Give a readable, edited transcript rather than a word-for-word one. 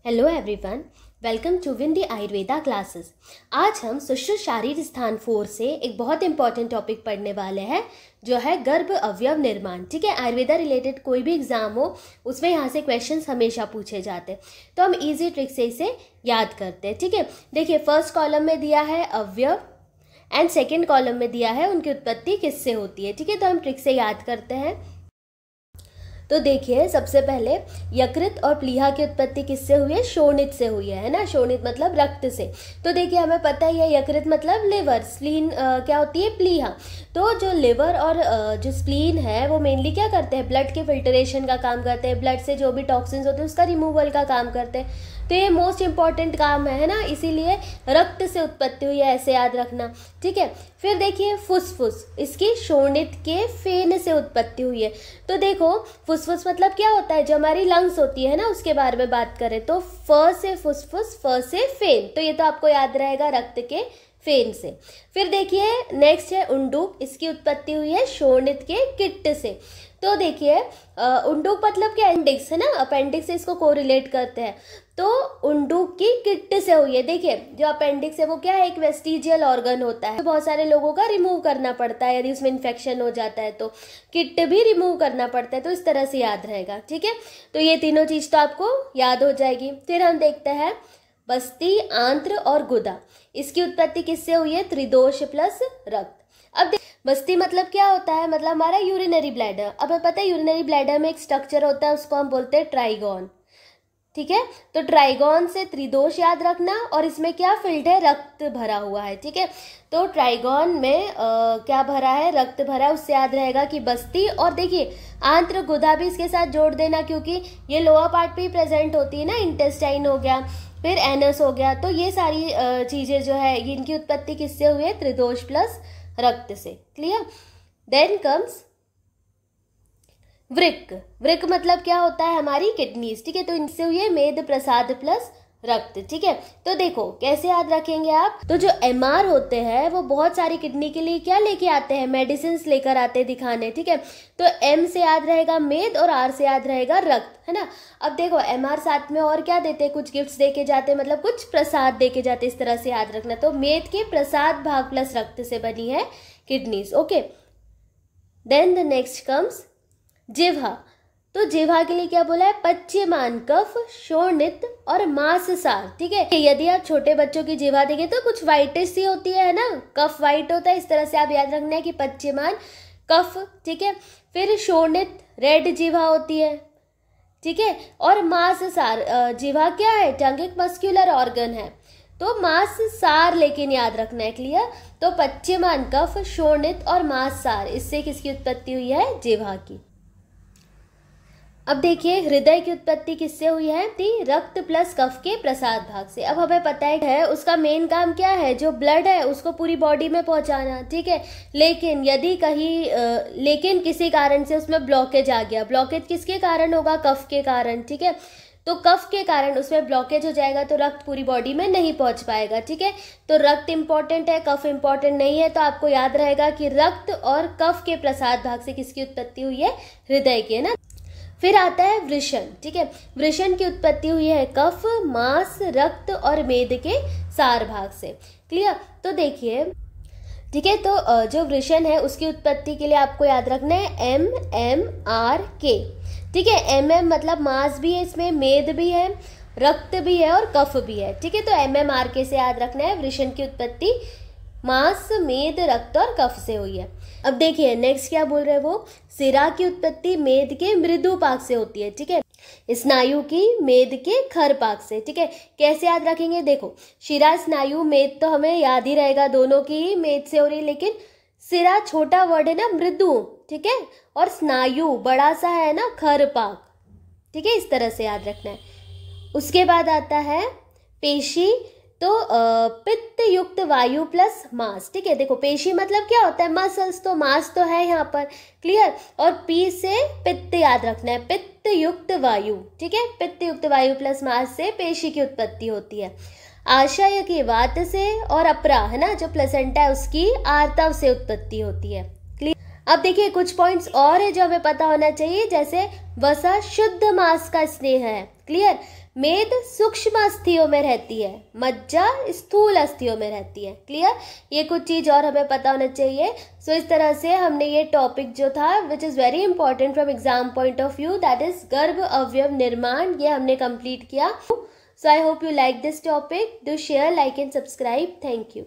Hello everyone, welcome to win the Ayurveda classes. आज हम सुश्रुत शारीर स्थान 4 से एक बहुत इंपॉर्टेंट टॉपिक पढ़ने वाले हैं जो है गर्भ अवयव निर्माण। ठीक है, आयुर्वेदा रिलेटेड कोई भी एग्जाम हो उसमें यहाँ से क्वेश्चंस हमेशा पूछे जाते हैं, तो हम इजी ट्रिक से इसे याद करते हैं। ठीक है, देखिए फर्स्ट कॉलम में दिया है अवयव एंड सेकेंड कॉलम में दिया है उनकी उत्पत्ति किससे होती है। ठीक है, तो हम ट्रिक से याद करते हैं। तो देखिए सबसे पहले यकृत और प्लीहा की उत्पत्ति किससे हुई है? शोणित से हुई है ना। शोणित मतलब रक्त से। तो देखिए हमें पता ही है यकृत मतलब लिवर, स्प्लीन क्या होती है? प्लीहा। तो जो लिवर और जो स्प्लीन है वो मेनली क्या करते हैं? ब्लड के फिल्ट्रेशन का काम करते हैं, ब्लड से जो भी टॉक्सिन्स होते हैं उसका रिमूवल का काम करते हैं। तो ये मोस्ट इंपॉर्टेंट काम है ना, इसीलिए रक्त से उत्पत्ति हुई है, ऐसे याद रखना। ठीक है, फिर देखिए फुसफुस, इसकी शोणित के फेन से उत्पत्ति हुई है। तो देखो फुसफुस मतलब क्या होता है? जो हमारी लंग्स होती है ना उसके बारे में बात करें तो फ से फुसफुस, फ से फेन, तो ये तो आपको याद रहेगा रक्त के फेन से। फिर देखिए नेक्स्ट है उंडूक, इसकी उत्पत्ति हुई है शोणित के किट्ट से। तो देखिए उंडूक मतलब क्या? अपेंडिक्स है ना, अपेंडिक्स से इसको कोरिलेट करते हैं। तो उंडूक की किट्ट से हुई है। देखिए जो अपेंडिक्स है वो क्या है? एक वेस्टिजियल ऑर्गन होता है, तो बहुत सारे लोगों का रिमूव करना पड़ता है, यदि उसमें इन्फेक्शन हो जाता है तो किट्ट भी रिमूव करना पड़ता है। तो इस तरह से याद रहेगा। ठीक है, तो ये तीनों चीज तो आपको याद हो जाएगी। फिर हम देखते हैं बस्ती, आंत्र और गुदा, इसकी उत्पत्ति किससे हुई है? त्रिदोष प्लस रक्त। अब बस्ती मतलब क्या होता है? मतलब हमारा यूरिनरी ब्लैडर। अब हमें पता है यूरिनरी ब्लैडर में एक स्ट्रक्चर होता है, उसको हम बोलते हैं ट्राइगोन। ठीक है, तो ट्राइगोन से त्रिदोष याद रखना, और इसमें क्या फिल्ड है? रक्त भरा हुआ है। ठीक है, तो ट्राइगोन में क्या भरा है? रक्त भरा है, उससे याद रहेगा कि बस्ती। और देखिए आंत्र गुदा भी इसके साथ जोड़ देना, क्योंकि ये लोअर पार्ट पे ही प्रेजेंट होती है ना, इंटेस्टाइन हो गया, फिर एनस हो गया। तो ये सारी चीजें जो है इनकी उत्पत्ति किससे हुई है? त्रिदोष प्लस रक्त से। क्लियर? देन कम्स वृक्क। वृक्क मतलब क्या होता है? हमारी किडनीज। ठीक है, तो इनसे हुई है मेद प्रसाद प्लस रक्त। ठीक है, तो देखो कैसे याद रखेंगे आप। तो जो एमआर होते हैं वो बहुत सारी किडनी के लिए क्या लेके आते हैं? मेडिसिन लेकर आते हैं दिखाने। ठीक है, तो एम से याद रहेगा मेद और आर से याद रहेगा रक्त, है ना। अब देखो एमआर साथ में और क्या देते हैं? कुछ गिफ्ट्स देके जाते हैं, मतलब कुछ प्रसाद देके जाते हैं, इस तरह से याद रखना। तो मेद के प्रसाद भाग प्लस रक्त से बनी है kidneys. Okay, then the next comes जिह्वा। तो जिह्वा के लिए क्या बोला है? पच्यमान, कफ, शोणित और मांससार। ठीक है, यदि आप छोटे बच्चों की जिह्वा देखें तो कुछ व्हाइटिश सी होती है ना, कफ व्हाइट होता है, इस तरह से आप याद रखना है कि पच्यमान कफ। ठीक है, फिर शोणित रेड जिह्वा होती है। ठीक है, और मांससार, जिह्वा क्या है? टंग एक मस्क्यूलर ऑर्गन है, तो मांससार लेकिन याद रखना है। क्लियर? तो पच्यमान, कफ, शोणित और मांससार, इससे किसकी उत्पत्ति हुई है? जिह्वा की। अब देखिए हृदय की उत्पत्ति किससे हुई है? रक्त प्लस कफ के प्रसाद भाग से। अब हमें पता है उसका मेन काम क्या है? जो ब्लड है उसको पूरी बॉडी में पहुंचाना। ठीक है, लेकिन यदि कहीं लेकिन किसी कारण से उसमें ब्लॉकेज आ गया, ब्लॉकेज किसके कारण होगा? कफ के कारण। ठीक है, तो कफ के कारण उसमें ब्लॉकेज हो जाएगा, तो रक्त पूरी बॉडी में नहीं पहुंच पाएगा। ठीक है, तो रक्त इंपॉर्टेंट है, कफ इंपॉर्टेंट नहीं है, तो आपको याद रहेगा कि रक्त और कफ के प्रसाद भाग से किसकी उत्पत्ति हुई है? हृदय की, है ना। फिर आता है वृषण। ठीक है, वृषण की उत्पत्ति हुई है कफ, मांस, रक्त और मेद के सार भाग से। क्लियर? तो देखिए ठीक है, तो जो वृषण है उसकी उत्पत्ति के लिए आपको याद रखना है MMRK। ठीक है, MM मतलब मांस भी है, इसमें मेद भी है, रक्त भी है और कफ भी है। ठीक है, तो MMRK से याद रखना है वृषण की उत्पत्ति मांस, मेद, रक्त और कफ से हुई है। अब देखिए नेक्स्ट क्या बोल रहे हैं वो, सिरा की उत्पत्ति मेद के मृदु पाक से होती है। ठीक है, स्नायु की मेद के खर पाक से। ठीक है, कैसे याद रखेंगे? देखो शिरा, स्नायु, मेद तो हमें याद ही रहेगा, दोनों की मेद से हो रही है, लेकिन सिरा छोटा वर्ड है ना, मृदु। ठीक है, और स्नायु बड़ा सा है ना, खर पाक। ठीक है, इस तरह से याद रखना है। उसके बाद आता है पेशी। तो पित्त युक्त वायु प्लस मांस। ठीक है, देखो पेशी मतलब क्या होता है? मसल्स, तो मांस तो है यहाँ पर। क्लियर? और पी से पित्त याद रखना है, पित्त युक्त वायु। ठीक है, पित्त युक्त वायु प्लस मांस से पेशी की उत्पत्ति होती है। आशय की वात से, और अपरा है ना जो प्लेसेंटा है उसकी आर्तव से उत्पत्ति होती है। क्लियर? अब देखिए कुछ पॉइंट्स और है जो हमें पता होना चाहिए, जैसे वसा शुद्ध मांस का स्नेह है। क्लियर? मेद सूक्ष्म अस्थियों में रहती है, मज्जा स्थूल अस्थियों में रहती है। क्लियर? ये कुछ चीज और हमें पता होना चाहिए। सो इस तरह से हमने ये टॉपिक जो था which is very important from exam point of view, that is गर्भ अवयव निर्माण, ये हमने कंप्लीट किया। So I hope you like this topic. Do share, like and subscribe. Thank you.